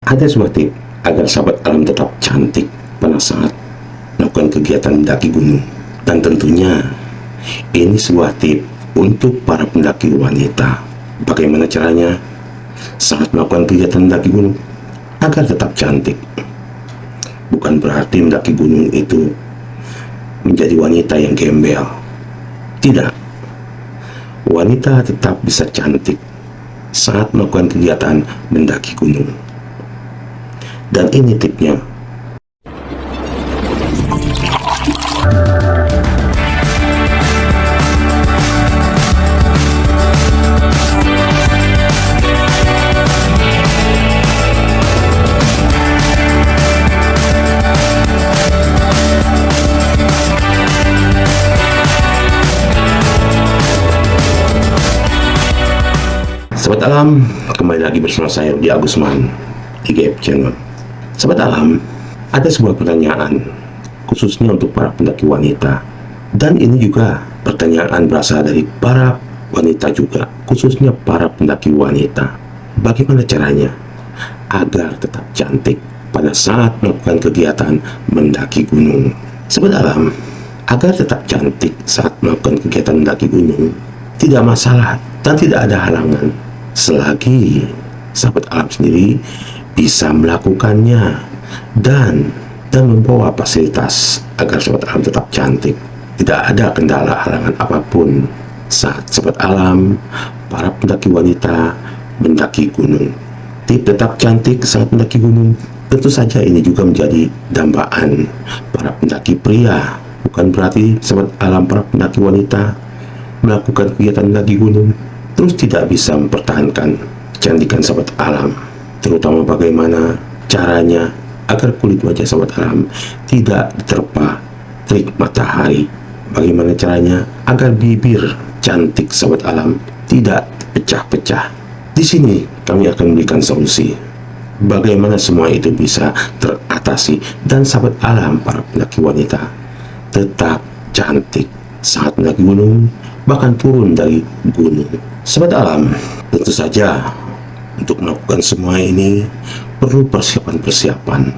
Ada sebuah tip agar sahabat alam tetap cantik pada saat melakukan kegiatan mendaki gunung. Dan tentunya ini sebuah tip untuk para pendaki wanita. Bagaimana caranya saat melakukan kegiatan mendaki gunung agar tetap cantik? Bukan berarti mendaki gunung itu menjadi wanita yang gembel. Tidak. Wanita tetap bisa cantik saat melakukan kegiatan mendaki gunung. Dan ini tipnya. Sobat Alam, kembali lagi bersama saya Rudi Agusman di GF Channel. Sobat Alam, ada sebuah pertanyaan khususnya untuk para pendaki wanita. Dan ini juga pertanyaan berasal dari para wanita juga, khususnya para pendaki wanita. Bagaimana caranya agar tetap cantik pada saat melakukan kegiatan mendaki gunung? Sobat Alam, agar tetap cantik saat melakukan kegiatan mendaki gunung tidak masalah dan tidak ada halangan selagi sahabat alam sendiri bisa melakukannya dan membawa fasilitas agar sahabat alam tetap cantik. Tidak ada kendala halangan apapun saat sahabat alam, para pendaki wanita mendaki gunung. Tip tetap cantik saat mendaki gunung, tentu saja ini juga menjadi dambaan para pendaki pria. Bukan berarti sahabat alam para pendaki wanita melakukan kegiatan mendaki gunung terus tidak bisa mempertahankan kecantikan sahabat alam, terutama bagaimana caranya agar kulit wajah sahabat alam tidak diterpa terik matahari. Bagaimana caranya agar bibir cantik sahabat alam tidak pecah-pecah. Di sini kami akan memberikan solusi bagaimana semua itu bisa teratasi dan sahabat alam para pendaki wanita tetap cantik saat mendaki gunung, bahkan turun dari gunung. Sobat alam, tentu saja untuk melakukan semua ini perlu persiapan-persiapan,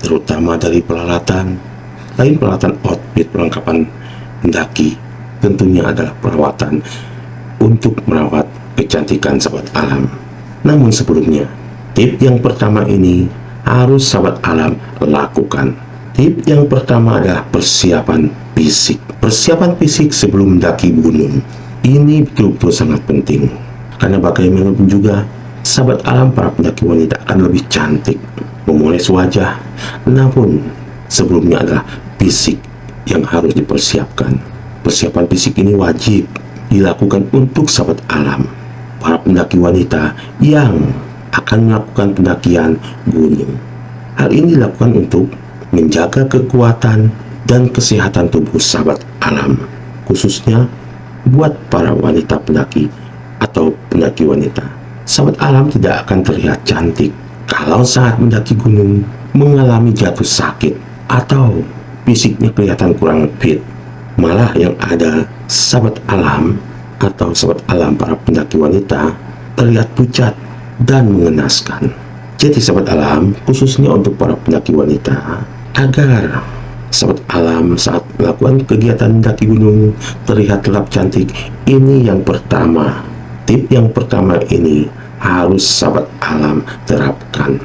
terutama dari peralatan. Lain peralatan outfit perlengkapan pendaki, tentunya adalah perawatan untuk merawat kecantikan sahabat alam. Namun sebelumnya, tip yang pertama ini harus sahabat alam lakukan. Tip yang pertama adalah persiapan fisik. Persiapan fisik sebelum mendaki gunung ini betul-betul sangat penting, karena bagaimanapun juga sahabat alam para pendaki wanita akan lebih cantik memoles wajah. Namun sebelumnya adalah fisik yang harus dipersiapkan. Persiapan fisik ini wajib dilakukan untuk sahabat alam para pendaki wanita yang akan melakukan pendakian gunung. Hal ini dilakukan untuk menjaga kekuatan dan kesehatan tubuh sahabat alam, khususnya buat para wanita pendaki atau pendaki wanita. Sahabat alam tidak akan terlihat cantik kalau saat mendaki gunung mengalami jatuh sakit atau fisiknya kelihatan kurang fit. Malah yang ada sahabat alam atau sahabat alam para pendaki wanita terlihat pucat dan mengenaskan. Jadi sahabat alam, khususnya untuk para pendaki wanita, agar sahabat alam saat melakukan kegiatan mendaki gunung terlihat tetap cantik, ini yang pertama. Tip yang pertama ini harus sahabat alam terapkan.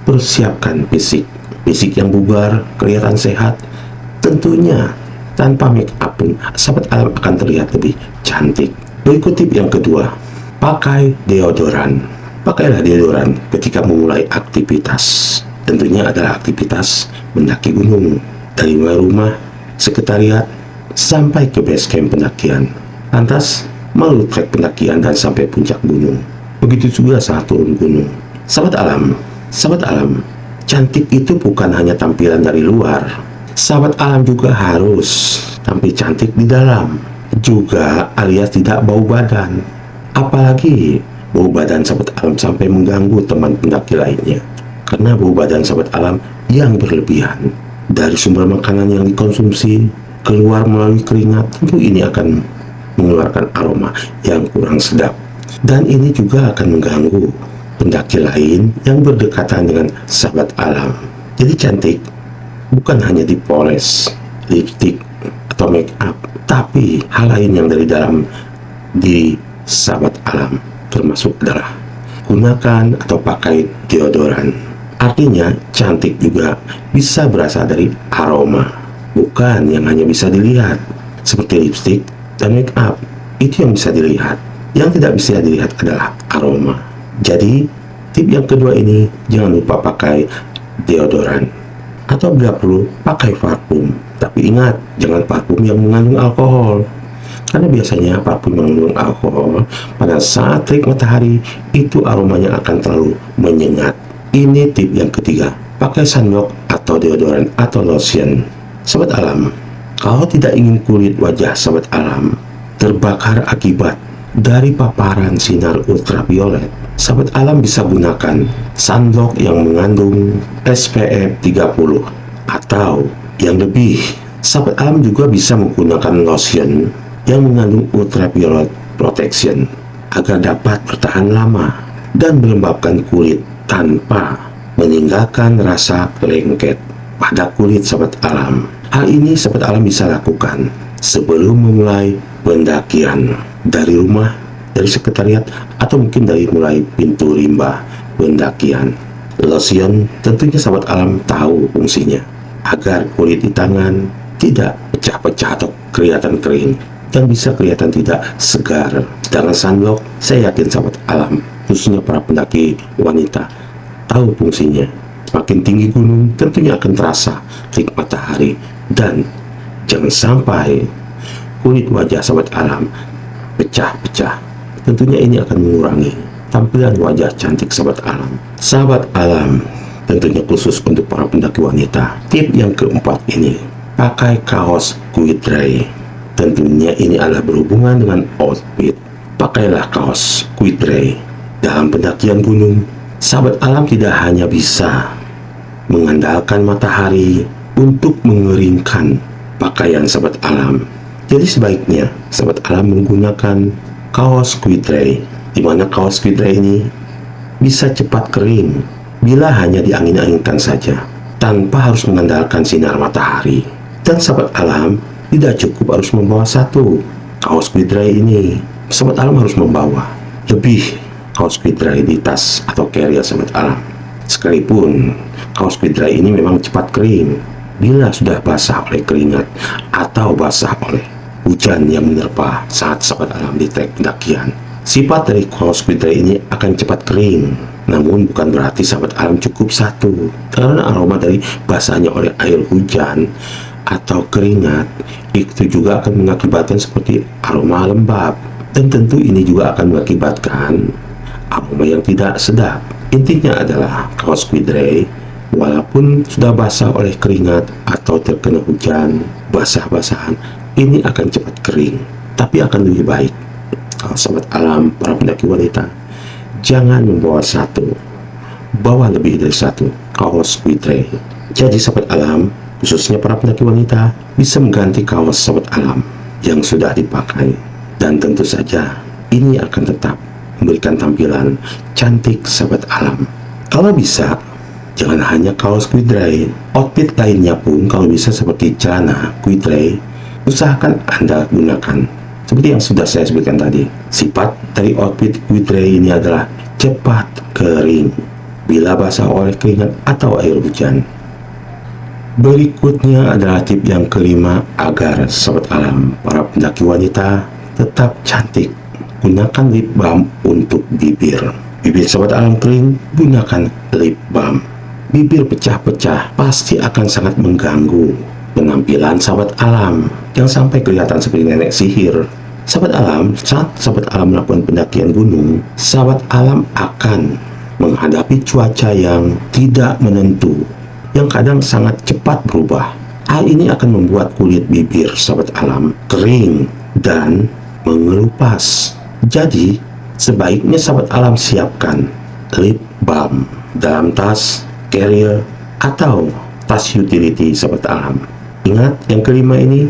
Persiapkan fisik yang bugar, kelihatan sehat. Tentunya tanpa make up pun sahabat alam akan terlihat lebih cantik. Berikut tip yang kedua, pakai deodoran. Pakailah deodoran ketika memulai aktivitas. Tentunya adalah aktivitas mendaki gunung, dari mulai rumah, sekretariat, sampai ke base camp pendakian, lantas melalui trek pendakian dan sampai puncak gunung. Begitu juga saat turun gunung. Sahabat alam, cantik itu bukan hanya tampilan dari luar. Sahabat alam juga harus tampil cantik di dalam, juga alias tidak bau badan. Apalagi bau badan sahabat alam sampai mengganggu teman pendaki lainnya. Karena bau badan sahabat alam yang berlebihan dari sumber makanan yang dikonsumsi keluar melalui keringat, tentu ini akan mengeluarkan aroma yang kurang sedap, dan ini juga akan mengganggu pendaki lain yang berdekatan dengan sahabat alam. Jadi cantik bukan hanya dipoles, lipstick, atau make up, tapi hal lain yang dari dalam diri sahabat alam, termasuk adalah gunakan atau pakai deodoran. Artinya cantik juga bisa berasal dari aroma, bukan yang hanya bisa dilihat seperti lipstick dan make up. Itu yang bisa dilihat. Yang tidak bisa dilihat adalah aroma. Jadi tip yang kedua ini, jangan lupa pakai deodoran, atau bila perlu pakai parfum. Tapi ingat, jangan parfum yang mengandung alkohol, karena biasanya parfum yang mengandung alkohol pada saat terik matahari itu aromanya akan terlalu menyengat. Ini tip yang ketiga, pakai sunblock atau deodoran atau lotion. Sahabat alam, kalau tidak ingin kulit wajah sahabat alam terbakar akibat dari paparan sinar ultraviolet, sahabat alam bisa gunakan sunblock yang mengandung SPF 30 atau yang lebih. Sahabat alam juga bisa menggunakan lotion yang mengandung ultraviolet protection agar dapat bertahan lama dan melembabkan kulit tanpa meninggalkan rasa lengket pada kulit sahabat alam. Hal ini sahabat alam bisa lakukan sebelum memulai pendakian dari rumah, dari sekretariat, atau mungkin dari mulai pintu rimba pendakian. Lotion tentunya sahabat alam tahu fungsinya agar kulit di tangan tidak pecah-pecah atau kelihatan kering dan bisa kelihatan tidak segar. Sedangkan sunblock, saya yakin sahabat alam, khususnya para pendaki wanita, tahu fungsinya. Semakin tinggi gunung tentunya akan terasa terik matahari, dan jangan sampai kulit wajah sahabat alam pecah-pecah. Tentunya ini akan mengurangi tampilan wajah cantik sahabat alam. Sahabat alam, tentunya khusus untuk para pendaki wanita, tip yang keempat ini, pakai kaos quick dry. Tentunya ini adalah berhubungan dengan outfit. Pakailah kaos quick dry. Dalam pendakian gunung, sahabat alam tidak hanya bisa mengandalkan matahari untuk mengeringkan pakaian sahabat alam. Jadi sebaiknya sahabat alam menggunakan kaos quick dry, di mana kaos quick dry ini bisa cepat kering bila hanya diangin-anginkan saja, tanpa harus mengandalkan sinar matahari. Dan sahabat alam tidak cukup harus membawa satu kaos quick dry ini. Sahabat alam harus membawa lebih kaos quick dry di tas atau carrier sahabat alam. Sekalipun kaos quick dry ini memang cepat kering bila sudah basah oleh keringat atau basah oleh hujan yang menerpa saat sahabat alam di trek pendakian. Sifat dari kaos quick dry ini akan cepat kering, namun bukan berarti sahabat alam cukup satu, karena aroma dari basahnya oleh air hujan atau keringat itu juga akan mengakibatkan seperti aroma lembab, dan tentu ini juga akan mengakibatkan aroma yang tidak sedap. Intinya adalah kaos quick dry walaupun sudah basah oleh keringat atau terkena hujan, basah-basahan, ini akan cepat kering, tapi akan lebih baik kalau sahabat alam, para pendaki wanita, jangan membawa satu, bawa lebih dari satu kaos quick dry. Jadi sahabat alam, khususnya para pendaki wanita, bisa mengganti kaos sahabat alam yang sudah dipakai, dan tentu saja ini akan tetap memberikan tampilan cantik sahabat alam. Kalau bisa, jangan hanya kaos quick dry, outfit lainnya pun kalau bisa seperti celana quick dry, usahakan Anda gunakan. Seperti yang sudah saya sebutkan tadi, sifat dari outfit quick dry ini adalah cepat kering bila basah oleh keringat atau air hujan. Berikutnya adalah tip yang kelima agar sahabat alam, para pendaki wanita tetap cantik. Gunakan lip balm untuk bibir. Bibir sahabat alam kering, gunakan lip balm. Bibir pecah-pecah pasti akan sangat mengganggu penampilan sahabat alam yang sampai kelihatan seperti nenek sihir. Sahabat alam, saat sahabat alam melakukan pendakian gunung, sahabat alam akan menghadapi cuaca yang tidak menentu, yang kadang sangat cepat berubah. Hal ini akan membuat kulit bibir sahabat alam kering dan mengelupas. Jadi, sebaiknya sahabat alam siapkan lip balm dalam tas, carrier, atau tas utility sahabat alam. Ingat, yang kelima ini,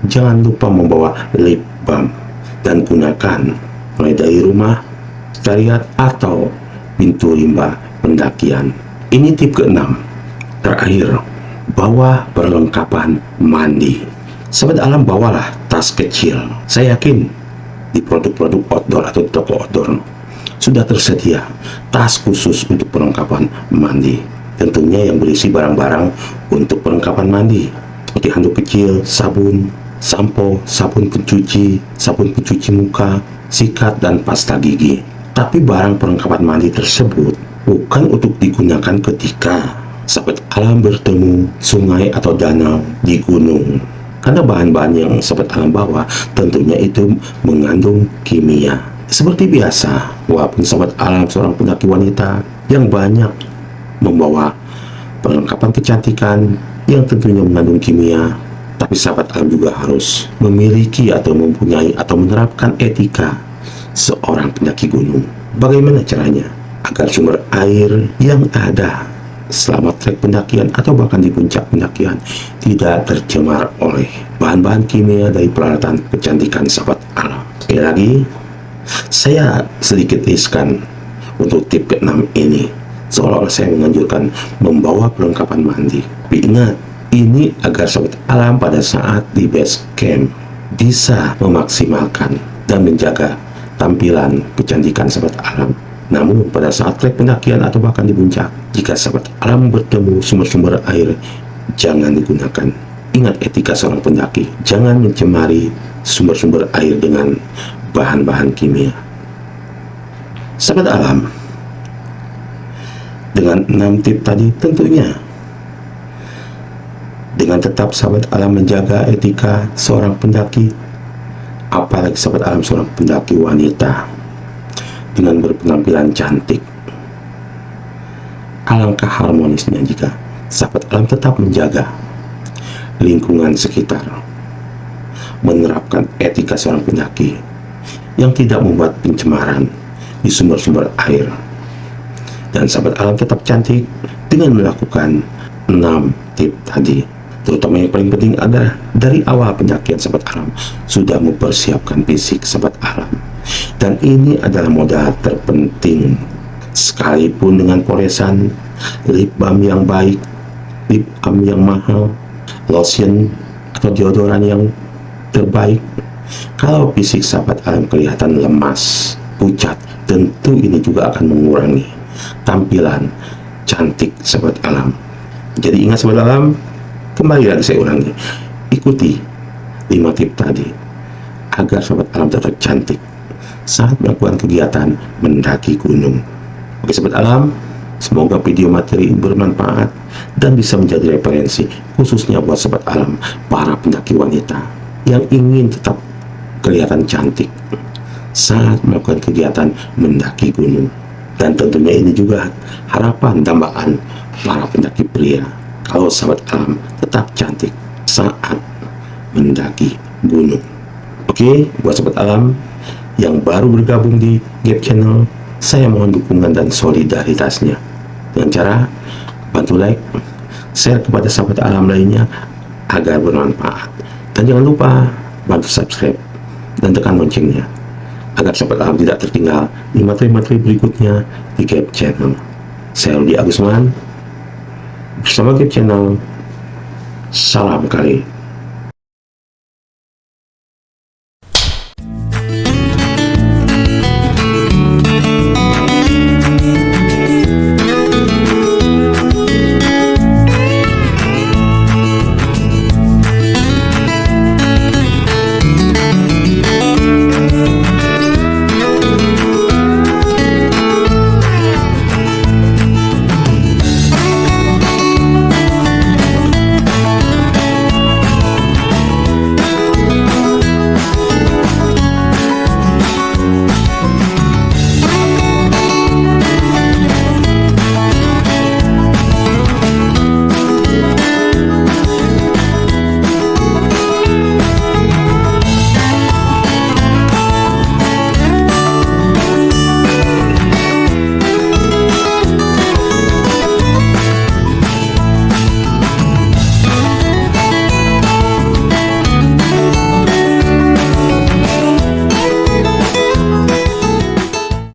jangan lupa membawa lip balm dan gunakan mulai dari rumah, sekretariat, atau pintu rimba pendakian. Ini tip keenam. Terakhir, bawa perlengkapan mandi. Sahabat alam, bawalah tas kecil. Saya yakin di produk-produk outdoor atau toko outdoor sudah tersedia tas khusus untuk perlengkapan mandi. Tentunya yang berisi barang-barang untuk perlengkapan mandi seperti handuk kecil, sabun, sampo, sabun pencuci muka, sikat, dan pasta gigi. Tapi barang perlengkapan mandi tersebut bukan untuk digunakan ketika sahabat alam bertemu sungai atau danau di gunung. Karena bahan-bahan yang sahabat alam bawa tentunya itu mengandung kimia. Seperti biasa, walaupun sahabat alam seorang pendaki wanita yang banyak membawa perlengkapan kecantikan yang tentunya mengandung kimia, tapi sahabat alam juga harus memiliki atau mempunyai atau menerapkan etika seorang pendaki gunung. Bagaimana caranya agar sumber air yang ada selama trek pendakian atau bahkan di puncak pendakian tidak tercemar oleh bahan-bahan kimia dari peralatan kecantikan sahabat alam. Sekali lagi, saya sedikit riskan untuk tip ke-6 ini, seolah-olah saya menganjurkan membawa perlengkapan mandi. Tapi ingat, ini agar sahabat alam pada saat di base camp bisa memaksimalkan dan menjaga tampilan kecantikan sahabat alam. Namun pada saat trek pendakian atau bahkan di puncak, jika sahabat alam bertemu sumber-sumber air, jangan digunakan. Ingat etika seorang pendaki, jangan mencemari sumber-sumber air dengan bahan-bahan kimia. Sahabat alam, dengan 6 tip tadi tentunya dengan tetap sahabat alam menjaga etika seorang pendaki, apalagi sahabat alam seorang pendaki wanita dengan berpenampilan cantik. Alangkah harmonisnya jika sahabat alam tetap menjaga lingkungan sekitar, menerapkan etika seorang pendaki yang tidak membuat pencemaran di sumber-sumber air, dan sahabat alam tetap cantik dengan melakukan 6 tip tadi. Terutama yang paling penting adalah dari awal pendakian sahabat alam sudah mempersiapkan fisik sahabat alam, dan ini adalah modal terpenting. Sekalipun dengan polesan, lip balm yang baik, lip balm yang mahal, lotion atau deodoran yang terbaik, kalau fisik sahabat alam kelihatan lemas, pucat, tentu ini juga akan mengurangi tampilan cantik sahabat alam. Jadi ingat sahabat alam, kembali lagi saya ulangi, ikuti 5 tip tadi agar sahabat alam tetap cantik saat melakukan kegiatan mendaki gunung. Oke sahabat alam, semoga video materi ini bermanfaat dan bisa menjadi referensi khususnya buat sahabat alam para pendaki wanita yang ingin tetap kelihatan cantik saat melakukan kegiatan mendaki gunung. Dan tentunya ini juga harapan dambaan para pendaki pria, kalau sahabat alam tetap cantik saat mendaki gunung. Oke, buat sahabat alam yang baru bergabung di Gap Channel, saya mohon dukungan dan solidaritasnya dengan cara bantu like, share kepada sahabat alam lainnya agar bermanfaat, dan jangan lupa bantu subscribe dan tekan loncengnya agar sahabat alam tidak tertinggal di materi-materi berikutnya di Gap Channel. Saya Rudi Agusman bersama Gap Channel. Salam kali